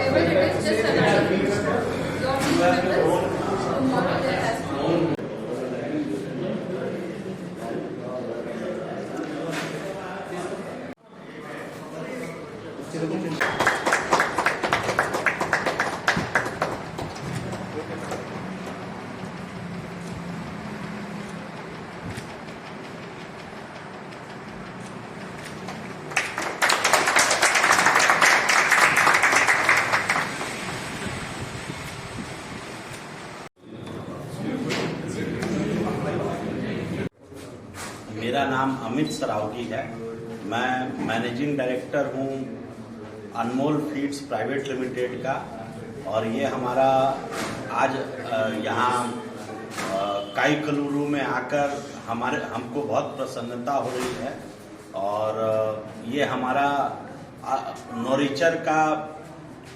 However, it is just another your team members. Tomorrow there has to be. मेरा नाम अमित सरावगी है। मैं managing director हूँ अनमोल फीड्स प्राइवेट लिमिटेड का। और ये हमारा आज यहाँ काईकलुरु में आकर हमको बहुत प्रसन्नता हो रही है। और ये हमारा नोरिचर का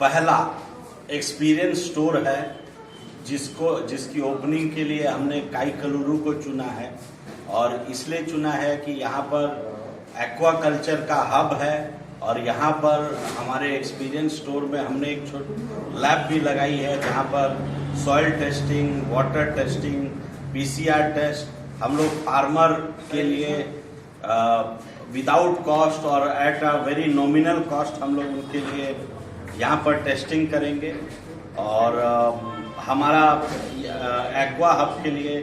पहला एक्सपीरियंस स्टोर है जिसकी ओपनिंग के लिए हमने काईकलुरु को चुना है। और इसलिए चुना है कि यहाँ पर एक्वाकल्चर का हब है और यहाँ पर हमारे एक्सपीरियंस स्टोर में हमने एक छोटी लैब भी लगाई है जहाँ पर soil testing, water testing, PCR test हम लोग फार्मर के लिए विदाउट कॉस्ट और at a very nominal cost हम लोग उनके लिए यहाँ पर टेस्टिंग करेंगे। और हमारा एक्वा हब के लिए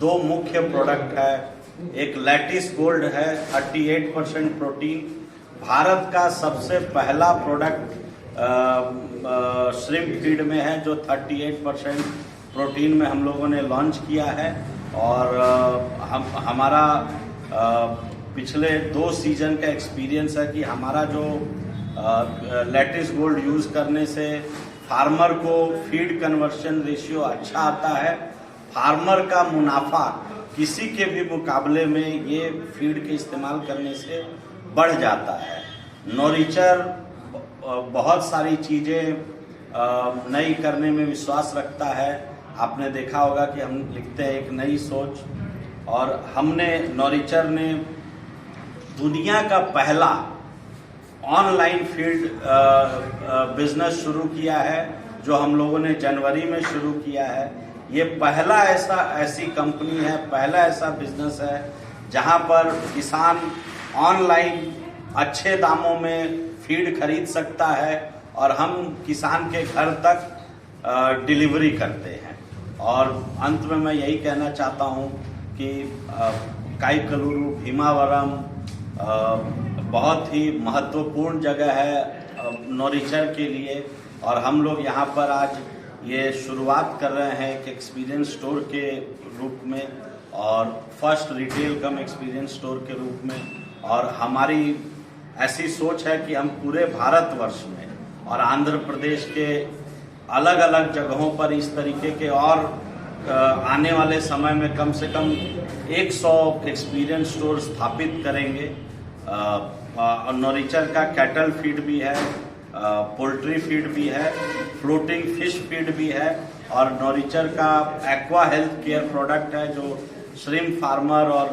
दो मुख्य प्रोडक्ट है। एक लैटिस गोल्ड है 38% प्रोटीन, भारत का सबसे पहला प्रोडक्ट श्रिम्प फीड में है जो 38% प्रोटीन में हम लोगों ने लॉन्च किया है। और हमारा पिछले 2 सीजन का एक्सपीरियंस है कि हमारा जो लैटिस गोल्ड यूज करने से फार्मर को फीड कन्वर्शन रेशियो अच्छा आता है। फार्मर का मुनाफा किसी के भी मुकाबले में ये फीड के इस्तेमाल करने से बढ़ जाता है। नोरिचर बहुत सारी चीज़ें नई करने में विश्वास रखता है। आपने देखा होगा कि हम लिखते हैं एक नई सोच। और हमने नोरिचर ने दुनिया का पहला ऑनलाइन फील्ड बिजनेस शुरू किया है जो हम लोगों ने जनवरी में शुरू किया है। ये पहला ऐसी कंपनी है, पहला ऐसा बिजनेस है जहां पर किसान ऑनलाइन अच्छे दामों में फीड खरीद सकता है और हम किसान के घर तक डिलीवरी करते हैं। और अंत में मैं यही कहना चाहता हूं कि काईकलुरु भीमावरम बहुत ही महत्वपूर्ण जगह है नोरिचर के लिए। और हम लोग यहाँ पर आज ये शुरुआत कर रहे हैं एक एक्सपीरियंस स्टोर के रूप में और फर्स्ट रिटेल कम एक्सपीरियंस स्टोर के रूप में। और हमारी ऐसी सोच है कि हम पूरे भारतवर्ष में और आंध्र प्रदेश के अलग अलग जगहों पर इस तरीके के और आने वाले समय में कम से कम 100 एक्सपीरियंस स्टोर स्थापित करेंगे। नोरिचर का कैटल फीड भी है, पोल्ट्री फीड भी है, फ्लोटिंग फिश फीड भी है और नोरिचर का एक्वा हेल्थ केयर प्रोडक्ट है जो श्रिम्प फार्मर और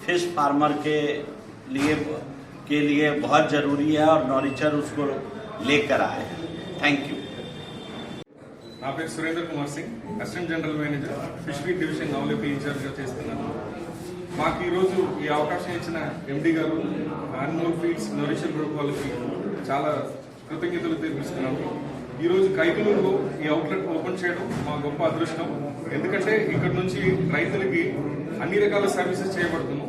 फिश फार्मर के लिए बहुत जरूरी है और नोरिचर उसको लेकर आए। Thank you. నా పేరు Surendra Kumar Singh, assistant general manager fish feed division నవలేపి ఇన్ఛార్జ్గా చేస్తున్నాను. మాకు ఈరోజు ఈ అవకాశం ఇచ్చిన ఎండి గారు అన్మోల్ ఫీడ్స్ నోరిచర్ గ్రూప్ వాళ్ళకి చాలా కృతజ్ఞతలు తెలుపుతున్నాము. ఈరోజు కైకలూరులో ఈ అవుట్లెట్ ఓపెన్ చేయడం మా గొప్ప అదృష్టం. ఎందుకంటే ఇక్కడ నుంచి రైతులకి అన్ని రకాల సర్వీసెస్ చేయబడుతున్నాం.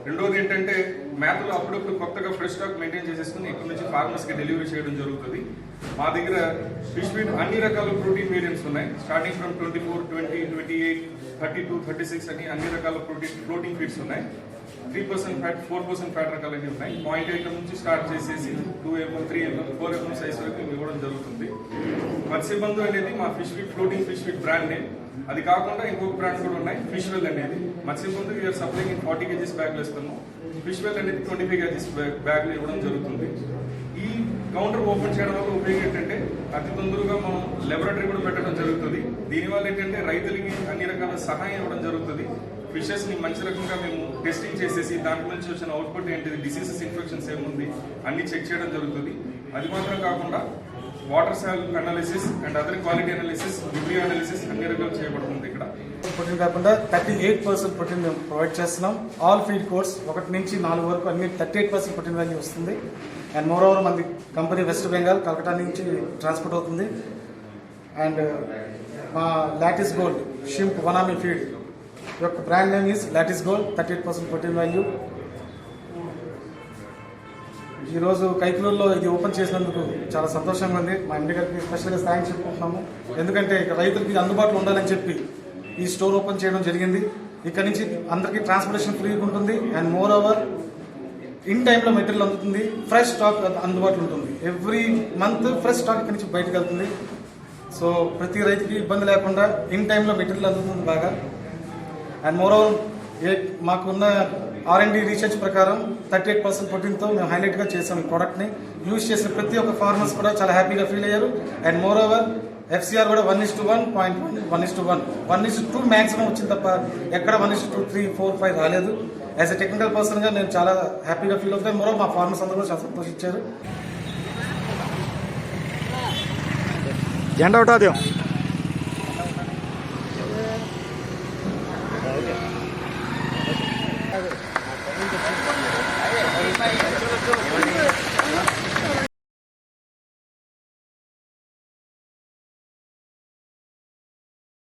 రెండోది ఏంటంటే మేతలు అప్పుడప్పుడు కొత్తగా ఫ్రెష్ స్టాక్ మెయింటైన్ చేసేసుకుని ఇక్కడ నుంచి ఫార్మర్స్కి డెలివరీ చేయడం జరుగుతుంది. మా దగ్గర ఫిష్ ఫీడ్ అన్ని రకాల ప్రోటీన్ వేరియంట్స్ ఉన్నాయి. స్టార్టింగ్ ఫ్రమ్ 24, 20, 28, 32, 36 అని అన్ని రకాల ప్రోటీన్ ఫీడ్స్ ఉన్నాయి. 3% ఫ్యాట్, 4% ఫ్యాట్ రకాలన్నీ ఉన్నాయి. 0.8 నుంచి స్టార్ట్ చేసేసి 2 mm, 3 mm, 4 mm సైజ్ వరకు ఇవ్వడం జరుగుతుంది. మత్స్యబంధు అనేది మా fish feed floating fish feed brand name. అది కాకుండా ఇంకొక బ్రాండ్ కూడా ఉన్నాయి, ఫిష్ వెల్ అనేది. మత్స్యబంధు వీఆర్ సప్లైంగ్ ఇన్ 40 kgs బ్యాగ్లు ఇస్తాము. ఫిష్ వెల్ అనేది 25 kgs బ్యాగ్లు ఇవ్వడం జరుగుతుంది. ఈ కౌంటర్ ఓపెన్ చేయడం వల్ల ఉపయోగం ఏంటంటే అతి తొందరగా మనం లెబొరేటరీ కూడా పెట్టడం జరుగుతుంది. దీనివల్ల ఏంటంటే రైతులకి అన్ని రకాల సహాయం ఇవ్వడం జరుగుతుంది. ఫిషెస్ ని మంచి రకంగా మేము టెస్టింగ్ చేసేసి దాంట్లో నుంచి వచ్చిన అవుట్పుట్ ఏంటిది, డిసీజెస్, ఇన్ఫెక్షన్స్ ఏముంది అన్ని చెక్ చేయడం జరుగుతుంది. అది మాత్రం కాకుండా వాటర్ సాల్ analysis and other quality analysis, review analysis అన్ని రకాలు చేయబడుతుంది ఇక్కడ. ప్రోటీన్ కాకుండా 38% ప్రోటీన్ మేము ప్రొవైడ్ చేస్తున్నాం. ఆల్ ఫీడ్ కోర్స్ 1 నుంచి 4 వరకు అన్ని 38% ప్రోటీన్ వాల్యూ వస్తుంది. అండ్ మోర్ ఓవర్ మంది కంపెనీ వెస్ట్ బెంగాల్ కలకటా నుంచి ట్రాన్స్పోర్ట్ అవుతుంది. అండ్ మా లాటిస్ గోల్డ్ షింప్ వనామీ ఫీడ్ యొక్క brand name is Lattice Gold, 38% protein value. ఈరోజు కైకలూరులో ఇది ఓపెన్ చేసినందుకు చాలా సంతోషంగా ఉంది. మా ఎండి గారికి స్పెషల్గా థ్యాంక్స్ చెప్పుకుంటున్నాము. ఎందుకంటే ఇక రైతులకి అందుబాటులో ఉండాలని చెప్పి ఈ స్టోర్ ఓపెన్ చేయడం జరిగింది. ఇక్కడ నుంచి అందరికీ ట్రాన్స్పోర్టేషన్ ఫ్రీగా ఉంటుంది. అండ్ మోర్ ఓవర్ ఇన్ టైంలో మెటీరియల్ అందుతుంది. ఫ్రెష్ స్టాక్ అందుబాటులో ఉంటుంది. ఎవ్రీ మంత్ ఫ్రెష్ స్టాక్ ఇక్కడ నుంచి బయటకు వెళ్తుంది. సో ప్రతి రైతుకి ఇబ్బంది లేకుండా ఇన్ టైంలో మెటీరియల్ అందుతుంది బాగా. అండ్ మోర్ ఓవర్ మాకున్న R&D రీసెర్చ్ ప్రకారం 38% ప్రోటీన్తో మేము హైలైట్గా చేసాం. ఈ ప్రోడక్ట్ని యూజ్ చేసిన ప్రతి ఒక్క ఫార్మర్స్ కూడా చాలా హ్యాపీగా ఫీల్ అయ్యారు. అండ్ మోర్ ఓవర్ FCR కూడా 1:1, 1:1, 1:2 మ్యాక్సిమం వచ్చింది తప్ప ఎక్కడ 1:2, 3, 4, 5 రాలేదు. యాజ్ ఎ టెక్నికల్ పర్సన్గా నేను చాలా హ్యాపీగా ఫీల్ అవుతాను. మరో మా ఫార్మర్స్ అందరూ చాలా సంతోషించారు. झंडा उठा दो.